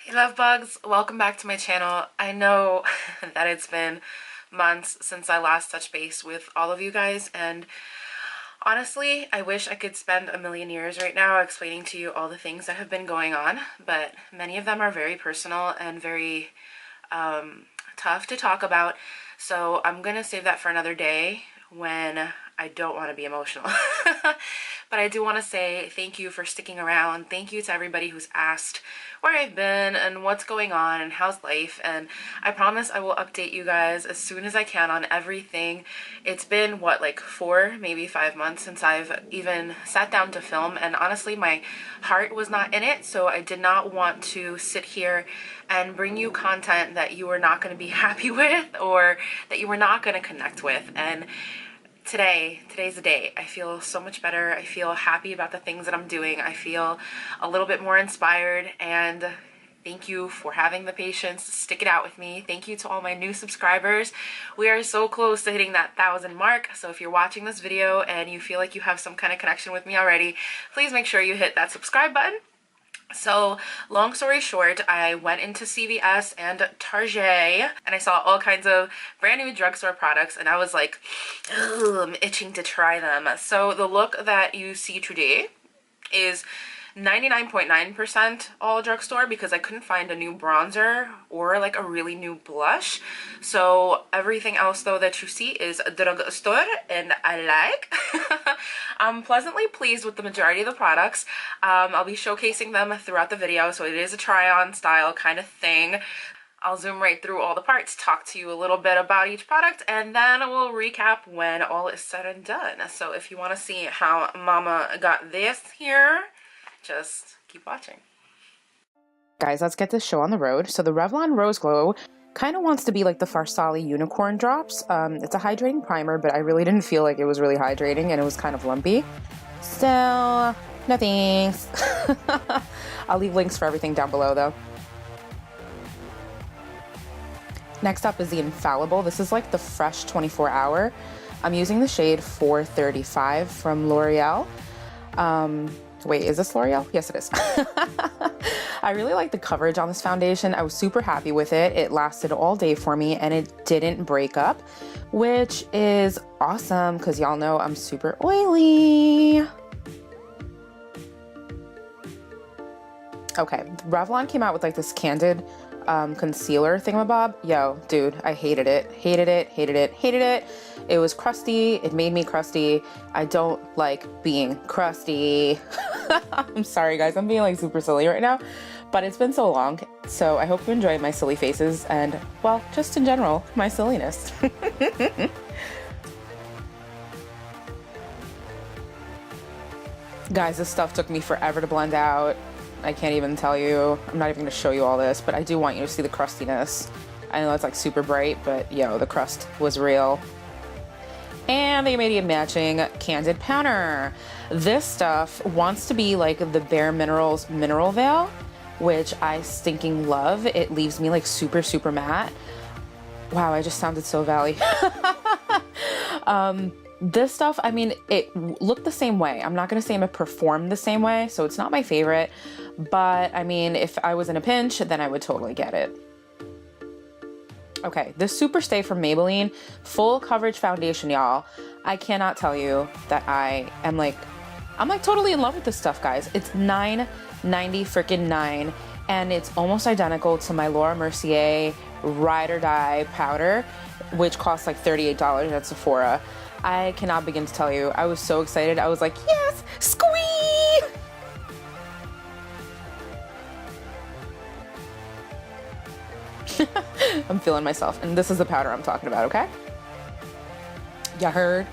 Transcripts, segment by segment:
Hey love bugs, welcome back to my channel. I know that it's been months since I last touched base with all of you guys, and honestly I wish I could spend a million years right now explaining to you all the things that have been going on, but many of them are very personal and very tough to talk about, so I'm gonna save that for another day when I don't want to be emotional. But I do want to say thank you for sticking around. Thank you to everybody who's asked where I've been and what's going on and how's life, and I promise I will update you guys as soon as I can on everything. It's been what, like 4 maybe 5 months since I've even sat down to film, and honestly my heart was not in it, so I did not want to sit here and bring you content that you were not going to be happy with or that you were not going to connect with. And today's the day. I feel so much better. I feel happy about the things that I'm doing. I feel a little bit more inspired, and thank you for having the patience to stick it out with me. Thank you to all my new subscribers. We are so close to hitting that 1,000 mark, so if you're watching this video and you feel like you have some kind of connection with me already, please make sure you hit that subscribe button. So long story short, I went into CVS and Target and I saw all kinds of brand new drugstore products, and I was like, I'm itching to try them. So the look that you see today is 99.9% all drugstore, because I couldn't find a new bronzer or like a really new blush. So everything else though that you see is drugstore, and I like. I'm pleasantly pleased with the majority of the products. I'll be showcasing them throughout the video, so it is a try-on style kind of thing. I'll zoom right through all the parts, talk to you a little bit about each product, and then we'll recap when all is said and done. So if you want to see how mama got this here, just keep watching. Guys, let's get this show on the road. So the Revlon Rose Glow kind of wants to be like the Farsali Unicorn Drops. It's a hydrating primer, but I really didn't feel like it was really hydrating, and it was kind of lumpy. So, no thanks. I'll leave links for everything down below though. Next up is the Infallible. This is like the Fresh 24 Hour. I'm using the shade 435 from L'Oreal. Wait, is this L'Oreal? Yes, it is. I really like the coverage on this foundation. I was super happy with it. It lasted all day for me and it didn't break up, which is awesome because y'all know I'm super oily. Okay, Revlon came out with like this candid concealer thingamabob. Yo, dude, I hated it. Hated it, hated it, hated it. It was crusty. It made me crusty. I don't like being crusty. I'm sorry guys, I'm being like super silly right now, but it's been so long. So I hope you enjoy my silly faces and, well, just in general, my silliness. Guys, this stuff took me forever to blend out. I can't even tell you. I'm not even gonna show you all this, but I do want you to see the crustiness. I know it's like super bright, but yo, the crust was real. And they made a matching candid powder. This stuff wants to be like the Bare Minerals Mineral Veil, which I stinking love. It leaves me like super, super matte. Wow, I just sounded so valley. This stuff, I mean, it looked the same way. I'm not gonna say it performed the same way, so it's not my favorite, but I mean, if I was in a pinch, then I would totally get it. Okay, this Super Stay from Maybelline, full coverage foundation, y'all. I cannot tell you that I'm like totally in love with this stuff, guys. It's $9.90 freaking 9, and it's almost identical to my Laura Mercier Ride or Die powder, which costs like $38 at Sephora. I cannot begin to tell you. I was so excited. I was like, yes, squee! I'm feeling myself. And this is the powder I'm talking about, okay? Ya heard?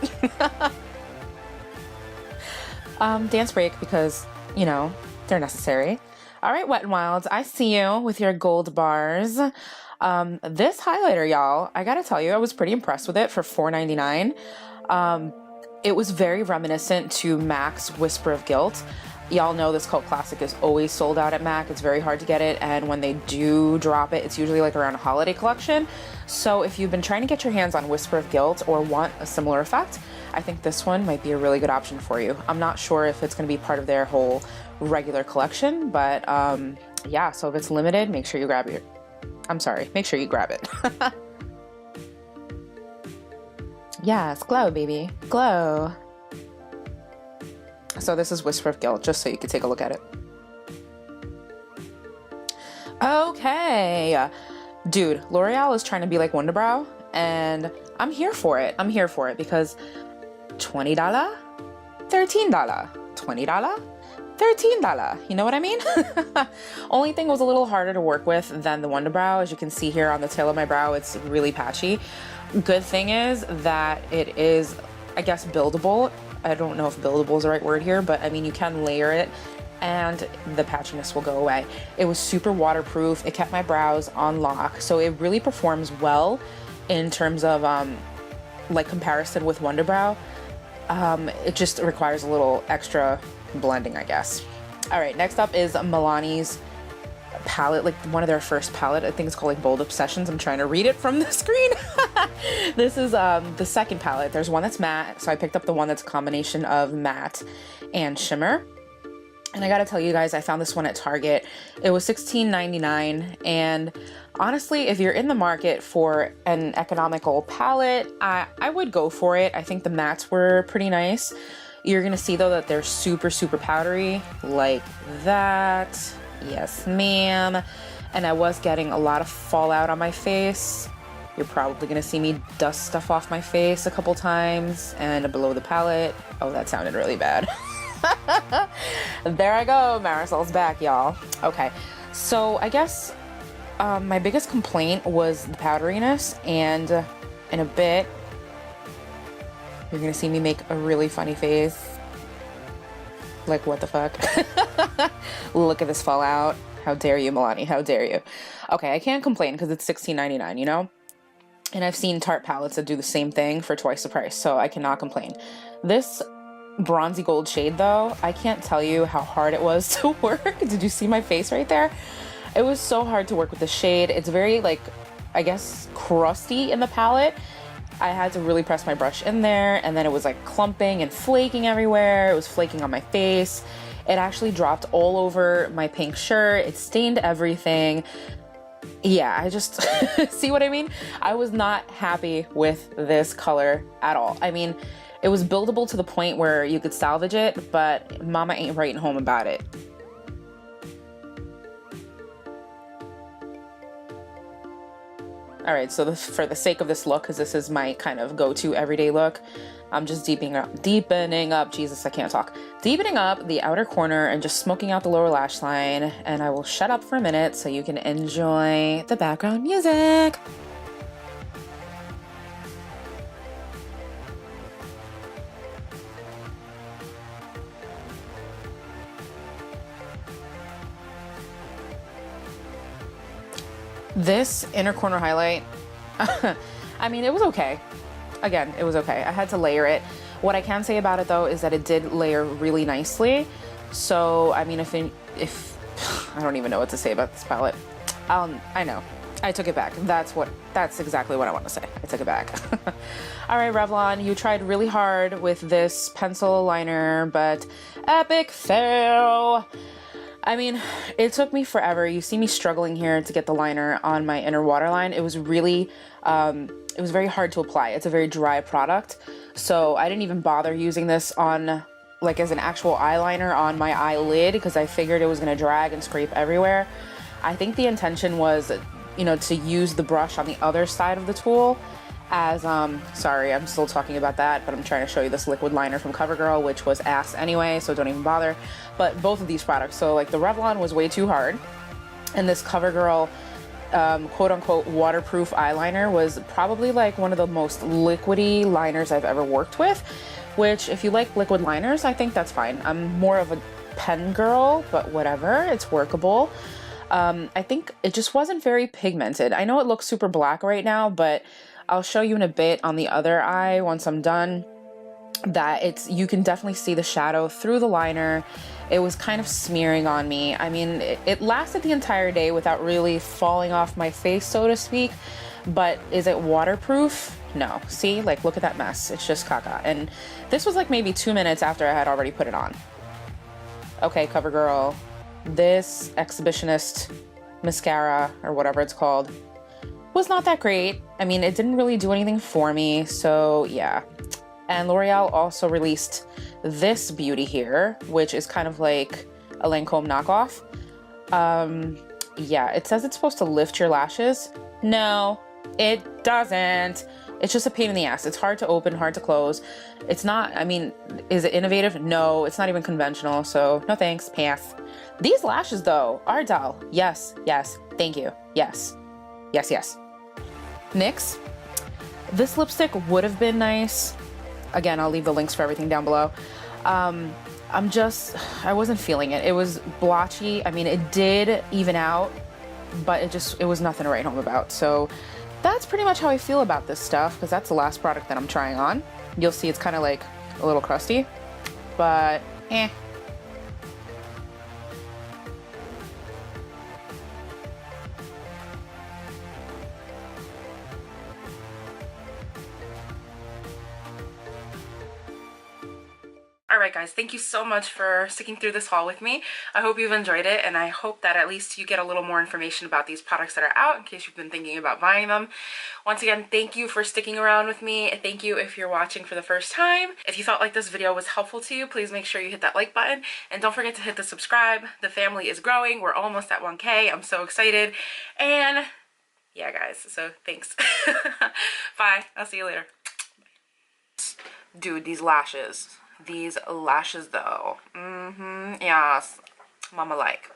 Dance break because, you know, they're necessary. All right, Wet n Wilds, I see you with your gold bars. This highlighter, y'all, I gotta tell you, I was pretty impressed with it for $4.99. It was very reminiscent to MAC's Whisper of Guilt. Y'all know this cult classic is always sold out at MAC. It's very hard to get it, and when they do drop it, it's usually like around a holiday collection. So if you've been trying to get your hands on Whisper of Guilt or want a similar effect, I think this one might be a really good option for you. I'm not sure if it's going to be part of their whole regular collection, but Yeah, so if it's limited, make sure you grab it. I'm sorry, make sure you grab it. Yes, glow, baby, glow. So this is Whisper of Guilt, just so you can take a look at it. Okay, dude, L'Oreal is trying to be like Wonderbrow, and I'm here for it. I'm here for it because $20, $13, $20, $13. You know what I mean? Only thing was a little harder to work with than the Wonderbrow. As you can see here on the tail of my brow, it's really patchy. Good thing is that it is, I guess, buildable. I don't know if buildable is the right word here, but I mean, you can layer it and the patchiness will go away. It was super waterproof. It kept my brows on lock. So it really performs well in terms of like comparison with Wonderbrow. It just requires a little extra blending, I guess. All right, next up is Milani's palette, like one of their first palette. I think it's called like Bold Obsessions. I'm trying to read it from the screen. This is the second palette. There's one that's matte, so I picked up the one that's a combination of matte and shimmer. And I gotta tell you guys, I found this one at Target. It was $16.99, and honestly, if you're in the market for an economical palette, I would go for it. I think the mattes were pretty nice. You're gonna see though that they're super, super powdery, like that. Yes, ma'am. And I was getting a lot of fallout on my face. You're probably gonna see me dust stuff off my face a couple times and below the palette. Oh, that sounded really bad. There I go, Marisol's back, y'all. Okay, so I guess my biggest complaint was the powderiness, and in a bit you're gonna see me make a really funny face. Like, what the fuck? Look at this fallout. How dare you, Milani? How dare you? Okay, I can't complain because it's $16.99, you know? And I've seen Tarte palettes that do the same thing for twice the price, so I cannot complain. This bronzy gold shade though, I can't tell you how hard it was to work. Did you see my face right there? It was so hard to work with the shade. It's very, like, I guess, crusty in the palette. I had to really press my brush in there, and then it was like clumping and flaking everywhere. It was flaking on my face. It actually dropped all over my pink shirt. It stained everything. Yeah, I just, see what I mean? I was not happy with this color at all. I mean, it was buildable to the point where you could salvage it, but mama ain't writing home about it. All right, so for the sake of this look, because this is my kind of go-to everyday look, I'm just deepening up, Jesus, I can't talk. Deepening up the outer corner and just smoking out the lower lash line, and I will shut up for a minute so you can enjoy the background music. This inner corner highlight, I mean, it was okay. Again, it was okay. I had to layer it. What I can say about it though is that it did layer really nicely. So, I mean, if I don't even know what to say about this palette. I know. I took it back. That's exactly what I want to say. I took it back. All right, Revlon, you tried really hard with this pencil liner, but epic fail. I mean, it took me forever. You see me struggling here to get the liner on my inner waterline. It was really, it was very hard to apply. It's a very dry product. So I didn't even bother using this on, like, as an actual eyeliner on my eyelid because I figured it was going to drag and scrape everywhere. I think the intention was, you know, to use the brush on the other side of the tool as, sorry, I'm still talking about that, but I'm trying to show you this liquid liner from CoverGirl, which was ass anyway, so don't even bother. But both of these products, so like the Revlon was way too hard, and this CoverGirl quote-unquote waterproof eyeliner was probably like one of the most liquidy liners I've ever worked with, which if you like liquid liners, I think that's fine. I'm more of a pen girl, but whatever, it's workable. I think it just wasn't very pigmented. I know it looks super black right now, but I'll show you in a bit on the other eye once I'm done that you can definitely see the shadow through the liner. It was kind of smearing on me. I mean, it lasted the entire day without really falling off my face, so to speak, but is it waterproof? No. See, like, look at that mess. It's just caca. And this was like maybe 2 minutes after I had already put it on. Okay, CoverGirl, this Exhibitionist mascara, or whatever it's called, was not that great. I mean, it didn't really do anything for me, so yeah. And L'Oreal also released this beauty here, which is kind of like a Lancome knockoff. Yeah, it says it's supposed to lift your lashes. No, it doesn't. It's just a pain in the ass. It's hard to open, hard to close. It's not, I mean, is it innovative? No, it's not even conventional, so no thanks, pass. These lashes though, Ardell, yes, yes, thank you, yes, yes, yes. NYX, this lipstick would have been nice. Again, I'll leave the links for everything down below. I wasn't feeling it. It was blotchy. I mean, it did even out, but it was nothing to write home about. So that's pretty much how I feel about this stuff, because that's the last product that I'm trying on. You'll see it's kind of like a little crusty, but eh. Alright guys, thank you so much for sticking through this haul with me. I hope you've enjoyed it, and I hope that at least you get a little more information about these products that are out in case you've been thinking about buying them. Once again, thank you for sticking around with me. Thank you if you're watching for the first time. If you felt like this video was helpful to you, please make sure you hit that like button, and don't forget to hit the subscribe. The family is growing. We're almost at 1K. I'm so excited. And yeah guys, so thanks. Bye. I'll see you later. Dude, these lashes though. Yes, mama like.